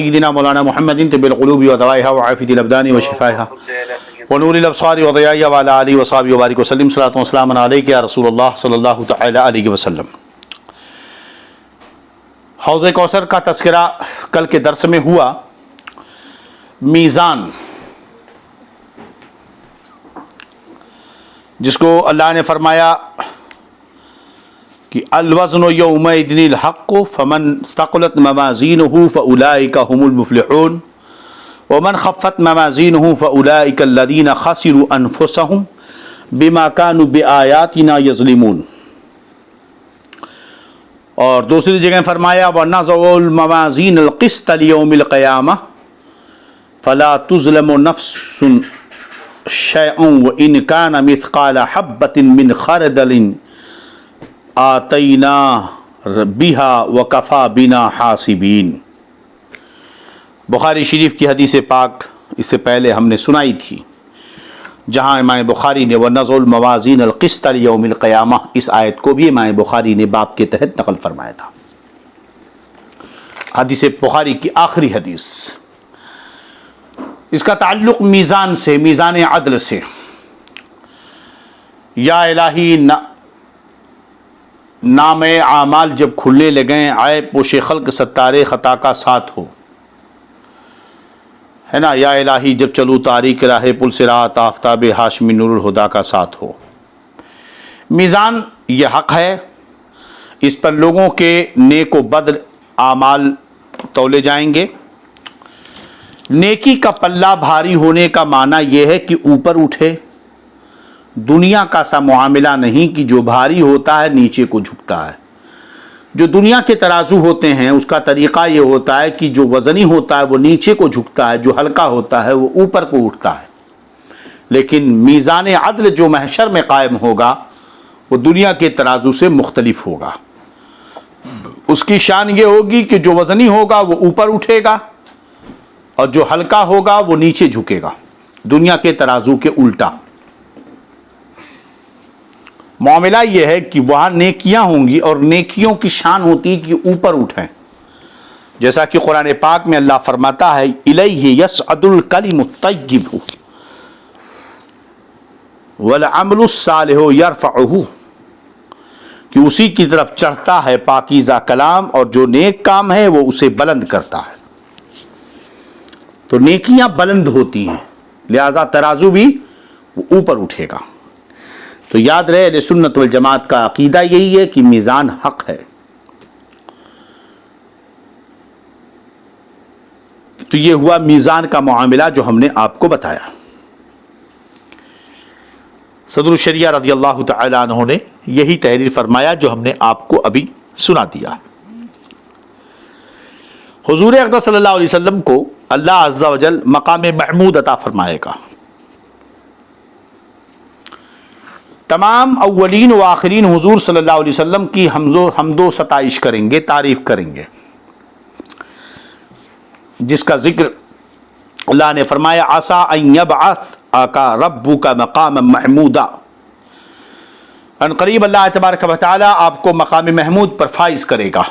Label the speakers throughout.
Speaker 1: سيدنا مولانا محمد طب القلوب ودوائها وعافية الأبدان وشفائها ونور الأبصار وضيائها وعلى آله وصحبه وبارك وسلم صلاة وسلام عليك يا رسول الله صلی اللہ تعالی علیہ وسلم۔ حوض کوثر کا تذکرہ کل کے درس میں ہوا۔ میزان، جس کو اللہ نے فرمایا کہ الوزن یومئذ الحق فمن ثقلت موازینہ فاولئک هم المفلحون ومن خفت موازینہ فاولئک الذین خسروا انفسهم بما كانوا بآیاتنا یظلمون۔ اور دوسری جگہ فرمایا وَنَضَعُ الْمَوَازِينَ الْقِسْطَ لِيَوْمِ الْقِيَامَةِ فَلَا تُظْلَمُ نَفْسٌ شَيْئًا وَإِنْ كَانَ مِثْقَالَ حَبَّةٍ مِّنْ خَرْدَلٍ آتَيْنَا بِهَا وَكَفَى بِنَا حَاسِبِينَ۔ بخاری شریف کی حدیث پاک اس سے پہلے ہم نے سنائی تھی، جہاں امام بخاری نے وَنَضَعُ الْمَوَازِينَ الْقِسْطَ لِيَوْمِ الْقِيَامَةِ اس آیت کو بھی امام بخاری نے باب کے تحت نقل فرمایا تھا۔ حدیث بخاری کی آخری حدیث، اس کا تعلق میزان سے، میزان عدل سے۔ یا الہی، نام اعمال جب کھلنے لگیں، عیب پوش خلق ستار خطا کا ساتھ ہو، ہے نا۔ یا الہی جب چلو تاریک راہ پل صراط، آفتاب ہاشمی نور الہدا کا ساتھ ہو۔ میزان یہ حق ہے، اس پر لوگوں کے نیک و بد اعمال تولے جائیں گے۔ نیکی کا پلہ بھاری ہونے کا معنی یہ ہے کہ اوپر اٹھے، دنیا کا سا معاملہ نہیں کہ جو بھاری ہوتا ہے نیچے کو جھکتا ہے۔ جو دنیا کے ترازو ہوتے ہیں اس کا طریقہ یہ ہوتا ہے کہ جو وزنی ہوتا ہے وہ نیچے کو جھکتا ہے، جو ہلکا ہوتا ہے وہ اوپر کو اٹھتا ہے۔ لیکن میزان عدل جو محشر میں قائم ہوگا وہ دنیا کے ترازو سے مختلف ہوگا۔ اس کی شان یہ ہوگی کہ جو وزنی ہوگا وہ اوپر اٹھے گا اور جو ہلکا ہوگا وہ نیچے جھکے گا، دنیا کے ترازو کے الٹا۔ معاملہ یہ ہے کہ وہاں نیکیاں ہوں گی اور نیکیوں کی شان ہوتی ہے کہ اوپر اٹھیں، جیسا کہ قرآن پاک میں اللہ فرماتا ہے الیہ یصعد الکلم الطیب والعمل الصالح یرفعہ، کہ اسی کی طرف چڑھتا ہے پاکیزہ کلام اور جو نیک کام ہے وہ اسے بلند کرتا ہے۔ تو نیکیاں بلند ہوتی ہیں، لہذا ترازو بھی اوپر اٹھے گا۔ تو یاد رہے اہل سنت والجماعت کا عقیدہ یہی ہے کہ میزان حق ہے۔ تو یہ ہوا میزان کا معاملہ جو ہم نے آپ کو بتایا۔ صدر الشریعہ رضی اللہ تعالی عنہ نے یہی تحریر فرمایا جو ہم نے آپ کو ابھی سنا دیا۔ حضور اقدس صلی اللہ علیہ وسلم کو اللہ عز و جل مقام محمود عطا فرمائے گا۔ تمام اولین و آخرین حضور صلی اللہ علیہ وسلم کی حمد و ستائش کریں گے، تعریف کریں گے، جس کا ذکر اللہ نے فرمایا عسیٰ ان یبعثک ربک مقاما محمودا۔ ان قریب اللہ تبارک و تعالی آپ کو مقام محمود پر فائز کرے گا۔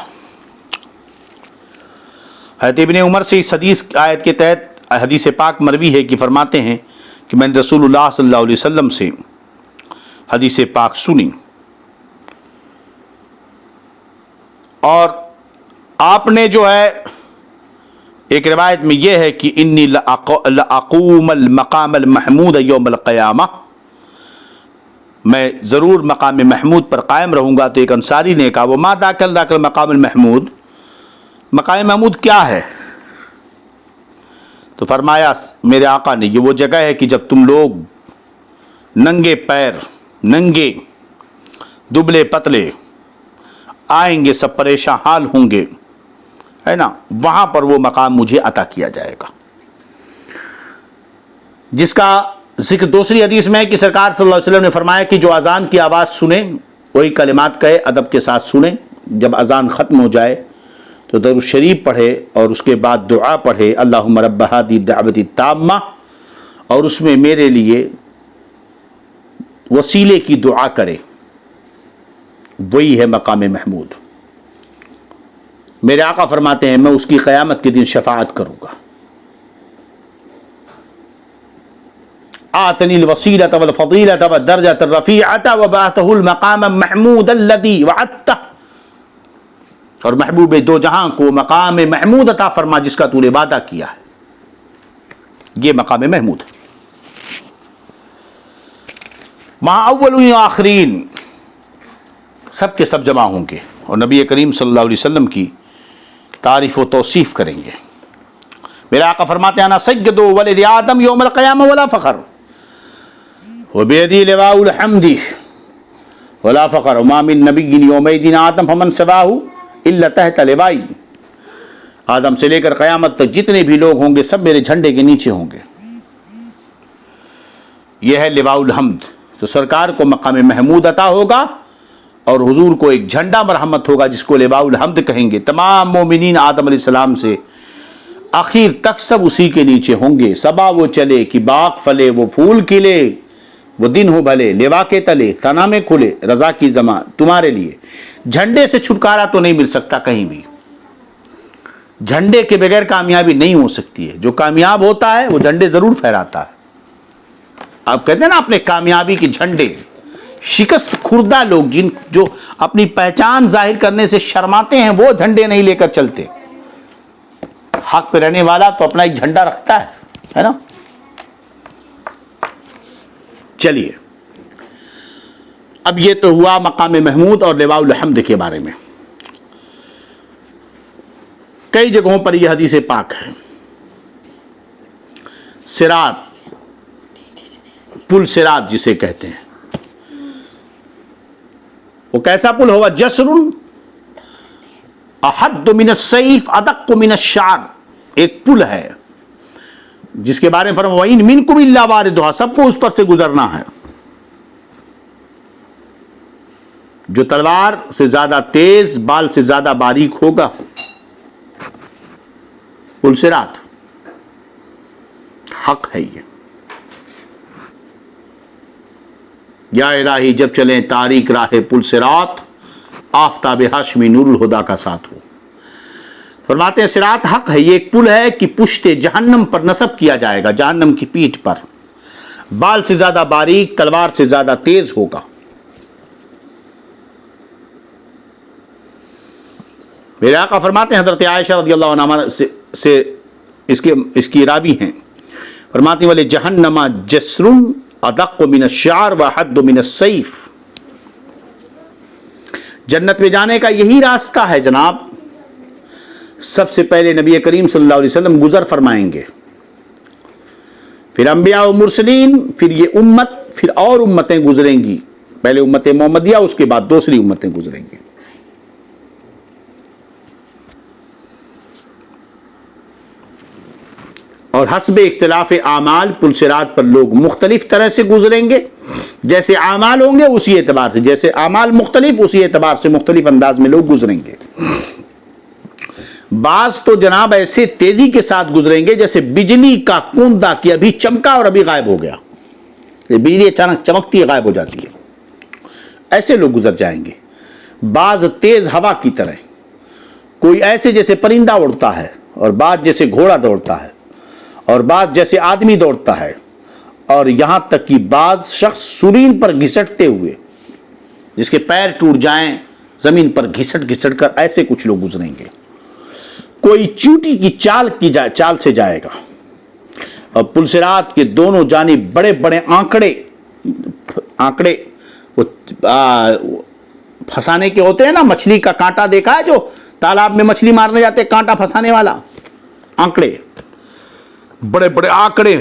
Speaker 1: حضرت ابن عمر سے اس حدیث آیت کے تحت حدیث پاک مروی ہے کہ فرماتے ہیں کہ میں نے رسول اللہ صلی اللہ علیہ وسلم سے حدیث پاک سنی، اور آپ نے جو ہے ایک روایت میں یہ ہے کہ انی لاقوم المقام المحمود یوم القیامہ، میں ضرور مقام محمود پر قائم رہوں گا۔ تو ایک انصاری نے کہا وما ذاک المقام المحمود، مقام محمود کیا ہے؟ تو فرمایا میرے آقا نے یہ وہ جگہ ہے کہ جب تم لوگ ننگے پیر، ننگے دبلے پتلے آئیں گے، سب پریشان حال ہوں گے، ہے نا، وہاں پر وہ مقام مجھے عطا کیا جائے گا، جس کا ذکر دوسری حدیث میں ہے کہ سرکار صلی اللہ علیہ وسلم نے فرمایا کہ جو اذان کی آواز سنیں وہی کلمات کہے، ادب کے ساتھ سنیں، جب اذان ختم ہو جائے تو درود شریف پڑھے اور اس کے بعد دعا پڑھے اللہم رب ہذہ الدعوۃ التامہ، اور اس میں میرے لیے وسیلے کی دعا کرے، وہی ہے مقام محمود۔ میرے آقا فرماتے ہیں میں اس کی قیامت کے دن شفاعت کروں گا. آتنی الوسیلۃ والفضیلۃ والدرجۃ الرفیعۃ وبعثہ المقام المحمود الذی وعدتہ، اور محبوب دو جہاں کو مقام محمود عطا فرما جس کا تو نے وعدہ کیا ہے. یہ مقام محمود ہے. وہاں اولین و آخرین سب کے سب جمع ہوں گے اور نبی کریم صلی اللہ علیہ وسلم کی تعریف و توصیف کریں گے. میرا آقا فرماتے ہیں انا سید ولد آدم یوم القیامہ ولا فخر وبیدی لواء الحمد ولا فخر وما من نبی یومئذ آدم فمن سواہ الا تحت لوائی. آدم سے لے کر قیامت تک جتنے بھی لوگ ہوں گے سب میرے جھنڈے کے نیچے ہوں گے. یہ ہے لواء الحمد. تو سرکار کو مقام محمود عطا ہوگا اور حضور کو ایک جھنڈا مرحمت ہوگا جس کو لواء الحمد کہیں گے. تمام مومنین آدم علیہ السلام سے آخر تک سب اسی کے نیچے ہوں گے. صبا وہ چلے کہ باغ پھلے وہ پھول کھلے وہ دن ہو بھلے لوا کے تلے ثنا میں کھلے رضا کی زمان تمہارے لیے. جھنڈے سے چھٹکارا تو نہیں مل سکتا کہیں بھی. جھنڈے کے بغیر کامیابی نہیں ہو سکتی ہے. جو کامیاب ہوتا ہے وہ جھنڈے ضرور پھہراتا ہے. آپ کہتے ہیں نا اپنے کامیابی کے جھنڈے. شکست خوردہ لوگ جو اپنی پہچان ظاہر کرنے سے شرماتے ہیں وہ جھنڈے نہیں لے کر چلتے. حق پہ رہنے والا تو اپنا ایک جھنڈا رکھتا ہے نا. چلیے اب یہ تو ہوا مقام محمود اور لواء الحمد کے بارے میں. کئی جگہوں پر یہ حدیث پاک ہے. صراط، پل صراط جسے کہتے ہیں، وہ کیسا پل ہوگا؟ جسر احد من السیف ادق من الشعر. ایک پل ہے جس کے بارے میں فرمایا وَإِن مِنْكُمْ إِلَّا وَارِدُهَا، سب کو اس پر سے گزرنا ہے. جو تلوار سے زیادہ تیز بال سے زیادہ باریک ہوگا. پل صراط حق ہے. یہ یا الہی جب چلیں تاریک راہ پل صراط آفتاب ہاشمی نور الہدا کا ساتھ ہو. فرماتے ہیں صراط حق ہے. یہ ایک پل ہے کہ پشت جہنم پر نصب کیا جائے گا، جہنم کی پیٹھ پر. بال سے زیادہ باریک، تلوار سے زیادہ تیز ہوگا. میرے آقا فرماتے ہیں حضرت عائشہ رضی اللہ عنہ سے اس کی راوی ہیں، فرماتی والے جہنم جسر ادق من الشعر واحد من السیف. جنت میں جانے کا یہی راستہ ہے جناب. سب سے پہلے نبی کریم صلی اللہ علیہ وسلم گزر فرمائیں گے، پھر انبیاء و مرسلین، پھر یہ امت، پھر اور امتیں گزریں گی. پہلے امت محمدیہ، اس کے بعد دوسری امتیں گزریں گی. اور حسب اختلاف اعمال پل صراط پر لوگ مختلف طرح سے گزریں گے. جیسے اعمال ہوں گے اسی اعتبار سے، جیسے اعمال مختلف اسی اعتبار سے مختلف انداز میں لوگ گزریں گے. بعض تو جناب ایسے تیزی کے ساتھ گزریں گے جیسے بجلی کا کوندہ کہ ابھی چمکا اور ابھی غائب ہو گیا. بجلی اچانک چمکتی ہے غائب ہو جاتی ہے. ایسے لوگ گزر جائیں گے. بعض تیز ہوا کی طرح، کوئی ایسے جیسے پرندہ اڑتا ہے، اور بعض جیسے گھوڑا دوڑتا ہے، اور بعض جیسے آدمی دوڑتا ہے، اور یہاں تک کہ بعض شخص سورین پر گھسٹتے ہوئے جس کے پیر ٹوٹ جائیں زمین پر گھسٹ گھسٹ کر، ایسے کچھ لوگ گزریں گے. کوئی چوٹی کی چال سے جائے گا. اور پل صراط کے دونوں جانب بڑے بڑے آنکڑے پھنسانے کے ہوتے ہیں نا. مچھلی کا کانٹا دیکھا ہے جو تالاب میں مچھلی مارنے جاتے ہیں، کانٹا پھنسانے والا آنکڑے، بڑے بڑے آنکڑے.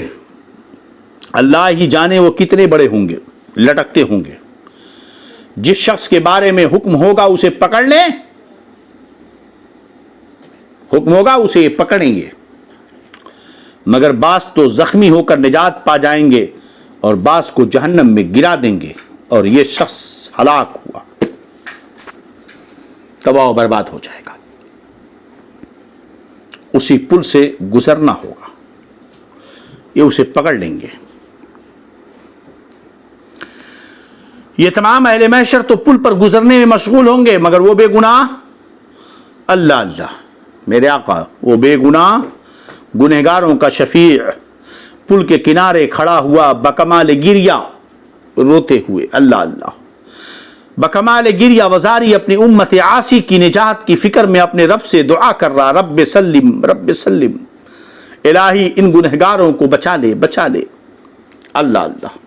Speaker 1: اللہ ہی جانے وہ کتنے بڑے ہوں گے، لٹکتے ہوں گے. جس شخص کے بارے میں حکم ہوگا اسے پکڑ لیں، حکم ہوگا اسے پکڑیں گے. مگر بعض تو زخمی ہو کر نجات پا جائیں گے اور بعض کو جہنم میں گرا دیں گے، اور یہ شخص ہلاک ہوا، تباہ و برباد ہو جائے گا. اسی پل سے گزرنا ہوگا، یہ اسے پکڑ لیں گے. یہ تمام اہل محشر تو پل پر گزرنے میں مشغول ہوں گے، مگر وہ بے گناہ اللہ اللہ، میرے آقا وہ بے گناہ گنہگاروں کا شفیع پل کے کنارے کھڑا ہوا بکمال گریہ روتے ہوئے، اللہ اللہ، بکمال گریہ وزاری اپنی امت عاصی کی نجات کی فکر میں اپنے رب سے دعا کر رہا، رب سلم رب سلم، الہی ان گنہگاروں کو بچا لے بچا لے، اللہ اللہ۔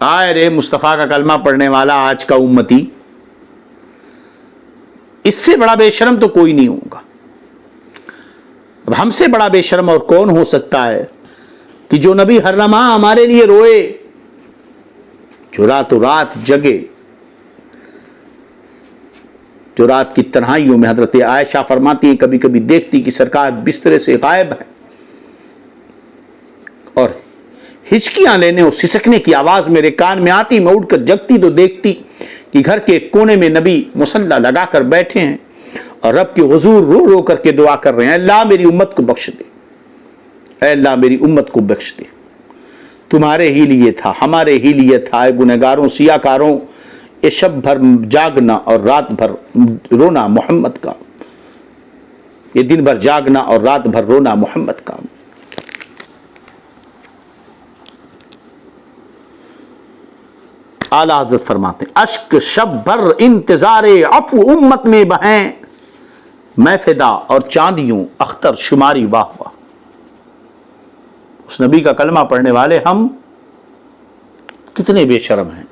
Speaker 1: آئے رے مصطفیٰ کا کلمہ پڑھنے والا آج کا امتی، اس سے بڑا بے شرم تو کوئی نہیں ہوگا۔ اب ہم سے بڑا بے شرم اور کون ہو سکتا ہے کہ جو نبی ہر لمحہ ہمارے لیے روئے، جو راتوں رات جگے، جو رات کی تنہائیوں میں حضرت عائشہ فرماتی ہیں کبھی کبھی دیکھتی کہ سرکار بسترے سے غائب ہے اور ہچکیاں لینے اور سسکنے کی آواز میرے کان میں آتی، میں اٹھ کر جگتی تو دیکھتی کہ گھر کے کونے میں نبی مصلی لگا کر بیٹھے ہیں اور رب کے حضور رو رو کر کے دعا کر رہے ہیں، اللہ میری امت کو بخش دے، اے اللہ میری امت کو بخش دے، تمہارے ہی لیے تھا، ہمارے ہی لیے تھا، اے گنہگاروں سیاہ کاروں، یہ شب بھر جاگنا اور رات بھر رونا محمد کا، یہ دن بھر جاگنا اور رات بھر رونا محمد کا۔ اعلیٰ حضرت فرماتے ہیں اشک شب بھر انتظار عفو امت میں بہیں، میں فدا اور چاندیوں اختر شماری واہ واہ۔ اس نبی کا کلمہ پڑھنے والے ہم کتنے بے شرم ہیں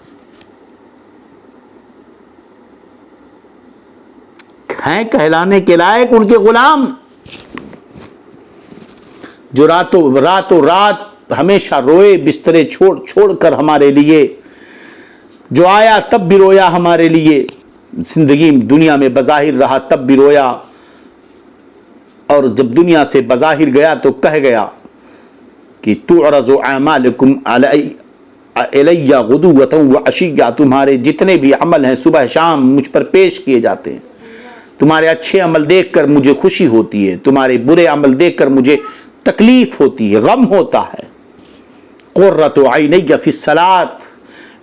Speaker 1: کہلانے کے لائق ان کے غلام، جو راتوں رات ہمیشہ روئے بسترے چھوڑ کر ہمارے لیے، جو آیا تب بھی رویا ہمارے لیے، زندگی دنیا میں بظاہر رہا تب بھی رویا، اور جب دنیا سے بظاہر گیا تو کہہ گیا کہ تعرض اعمالکم الی غدوۃ وعشیہ، تمہارے جتنے بھی عمل ہیں صبح شام مجھ پر پیش کیے جاتے ہیں، تمہارے اچھے عمل دیکھ کر مجھے خوشی ہوتی ہے، تمہارے برے عمل دیکھ کر مجھے تکلیف ہوتی ہے، غم ہوتا ہے۔ قرۃ عینی فی الصلاۃ،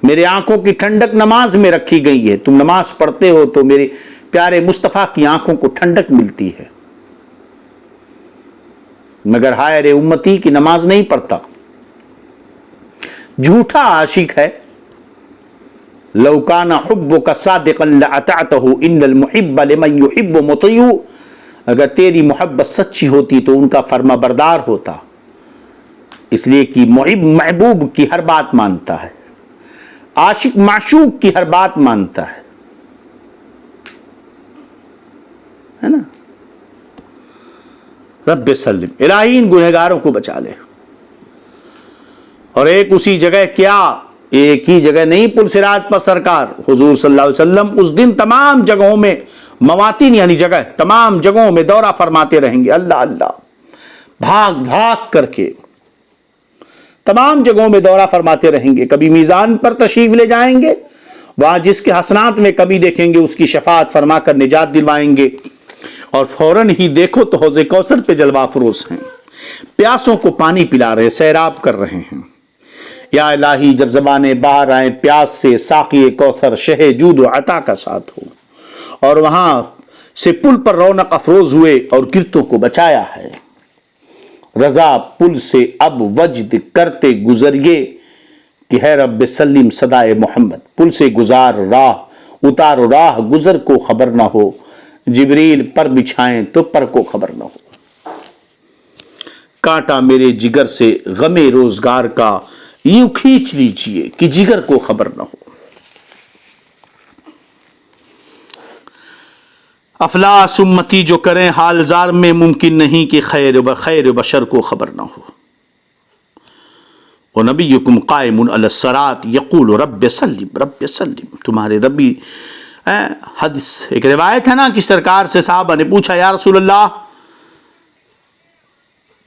Speaker 1: میرے آنکھوں کی ٹھنڈک نماز میں رکھی گئی ہے، تم نماز پڑھتے ہو تو میرے پیارے مصطفیٰ کی آنکھوں کو ٹھنڈک ملتی ہے، مگر ہائے رے امتی کی نماز نہیں پڑھتا، جھوٹا عاشق ہے۔ لو کان حبک صادقا لاطعتہ ان المحب لمن یحب مطیع، اگر تیری محبت سچی ہوتی تو ان کا فرما بردار ہوتا، اس لیے کہ محب محبوب کی ہر بات مانتا ہے، عاشق معشوق کی ہر بات مانتا ہے نا۔ رب سلم، الہی ان گنہگاروں کو بچا لے۔ اور ایک اسی جگہ کیا، ایک ہی جگہ نہیں، پل صراط پر سرکار حضور صلی اللہ علیہ وسلم اس دن تمام جگہوں میں، مواطن یعنی جگہ، تمام جگہوں میں دورہ فرماتے رہیں گے، اللہ اللہ، بھاگ بھاگ کر کے تمام جگہوں میں دورہ فرماتے رہیں گے، کبھی میزان پر تشریف لے جائیں گے، وہاں جس کے حسنات میں کمی دیکھیں گے اس کی شفاعت فرما کر نجات دلوائیں گے، اور فوراً ہی دیکھو تو حوض کوثر پہ جلوہ افروز ہیں، پیاسوں کو پانی پلا رہے، سیراب کر رہے ہیں۔ یا الہی جب زبانیں باہر آئیں پیاس سے، ساقی کوثر شہ جود و عطا کا ساتھ ہو، اور وہاں سے پل پر رونق افروز ہوئے اور گرتوں کو بچایا ہے۔ رضا پل سے اب وجد کرتے گزریے کہ ہے رب سلیم صدائے محمد، پل سے گزار راہ اتارو راہ گزر کو خبر نہ ہو، جبریل پر بچھائیں تو پر کو خبر نہ ہو۔ کانٹا میرے جگر سے غم روزگار کا یوں کھینچ لیجئے کہ جگر کو خبر نہ ہو۔ افلاس امتی جو کریں حال زار میں، ممکن نہیں کہ خیر بشر کو خبر نہ ہو۔ وَنَبِيُّكُمْ قَائِمٌ عَلَى الصِّرَاطِ يَقُولُ رَبِّ سَلِّمْ رَبِّ سَلِّمْ، تمہارے ربی حدیث ایک روایت ہے نا کہ سرکار سے صحابہ نے پوچھا یا رسول اللہ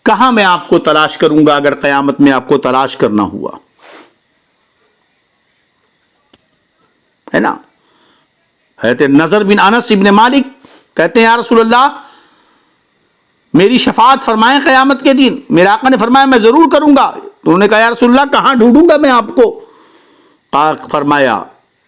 Speaker 1: کہاں میں آپ کو تلاش کروں گا اگر قیامت میں آپ کو تلاش کرنا ہوا، ہے نا۔ حضرت نضر بن انس ابن مالک کہتے ہیں یا رسول اللہ میری شفاعت فرمائیں قیامت کے دن، میرے آقا نے فرمایا میں ضرور کروں گا۔ تو انہوں نے کہا یا رسول اللہ کہاں ڈھونڈوں گا میں آپ کو؟ فرمایا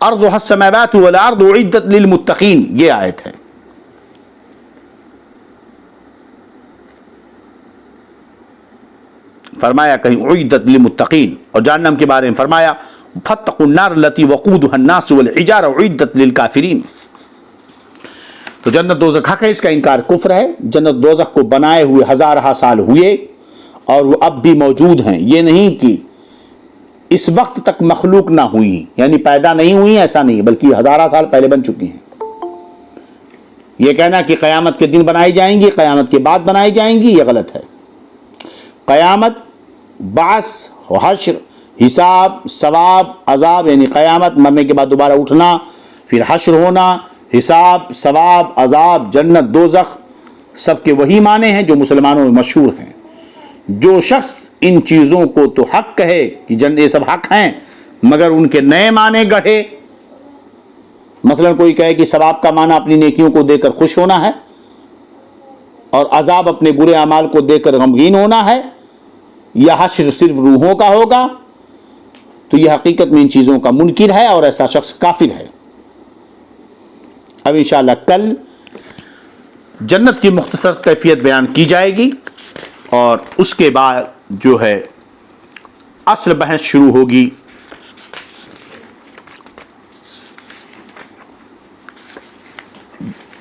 Speaker 1: ارضها السماوات والارض اعدت للمتقین، یہ آیت ہے۔ فرمایا کہیں اعدت للمتقین، اور جہنم کے بارے میں فرمایا فاتقوا النار التي وقودها الناس والحجارة اعدت للکافرین۔ تو جنت دوزخ حق ہے، اس کا انکار کفر ہے۔ جنت دوزخ کو بنائے ہوئے ہزارہ سال ہوئے اور وہ اب بھی موجود ہیں، یہ نہیں کہ اس وقت تک مخلوق نہ ہوئی، یعنی پیدا نہیں ہوئی، ایسا نہیں، بلکہ ہزارہ سال پہلے بن چکی ہیں۔ یہ کہنا کہ قیامت کے دن بنائی جائیں گی، قیامت کے بعد بنائی جائیں گی، یہ غلط ہے۔ قیامت، بعث، حشر، حساب، ثواب، عذاب، یعنی قیامت، مرنے کے بعد دوبارہ اٹھنا، پھر حشر ہونا، حساب، ثواب، عذاب، جنت، دوزخ، سب کے وہی معنی ہیں جو مسلمانوں میں مشہور ہیں۔ جو شخص ان چیزوں کو تو حق کہے کہ یہ سب حق ہیں، مگر ان کے نئے معنی گڑھے، مثلا کوئی کہے کہ ثواب کا معنی اپنی نیکیوں کو دے کر خوش ہونا ہے، اور عذاب اپنے برے اعمال کو دے کر غمگین ہونا ہے، یا حشر صرف روحوں کا ہوگا، تو یہ حقیقت میں ان چیزوں کا منکر ہے اور ایسا شخص کافر ہے۔ اب انشاءاللہ کل جنت کی مختصر کیفیت بیان کی جائے گی، اور اس کے بعد جو ہے اصل بحث شروع ہوگی۔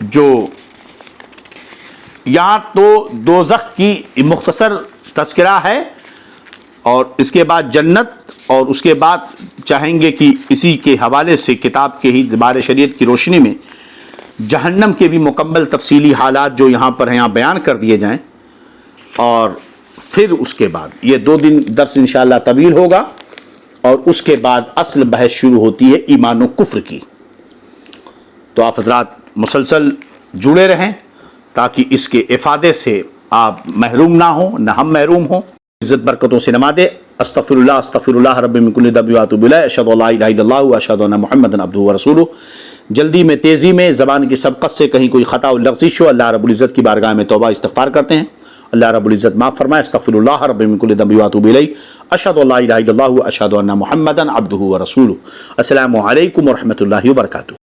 Speaker 1: جو یہاں تو دوزخ کی مختصر تذکرہ ہے، اور اس کے بعد جنت، اور اس کے بعد چاہیں گے کہ اسی کے حوالے سے کتاب کے ہی زبار شریعت کی روشنی میں جہنم کے بھی مکمل تفصیلی حالات جو یہاں پر ہیں یہاں بیان کر دیے جائیں، اور پھر اس کے بعد یہ 2 دن درس انشاءاللہ طویل ہوگا، اور اس کے بعد اصل بحث شروع ہوتی ہے ایمان و کفر کی۔ تو آپ حضرات مسلسل جڑے رہیں تاکہ اس کے افادے سے آپ محروم نہ ہوں، نہ ہم محروم ہوں۔ عزت برکتوں سے نمازے استغفر اللہ رب من کل ذنب واتوب الیہ، اشہد ان لا الہ الا اللہ واشہد ان محمدا عبدہ ورسولہ۔ جلدی میں، تیزی میں، زبان کی سبقت سے کہیں کوئی خطا و لغزش ہو، اللہ رب العزت کی بارگاہ میں توبہ استغفار کرتے ہیں، اللہ رب العزت معاف فرمائے۔ استغفر اللہ رب من کل ذنب واتوب الیہ، اشہد ان لا الہ الا اللہ واشہد ان محمدا عبدہ ورسولہ۔ السلام علیکم ورحمۃ اللہ وبرکاتہ۔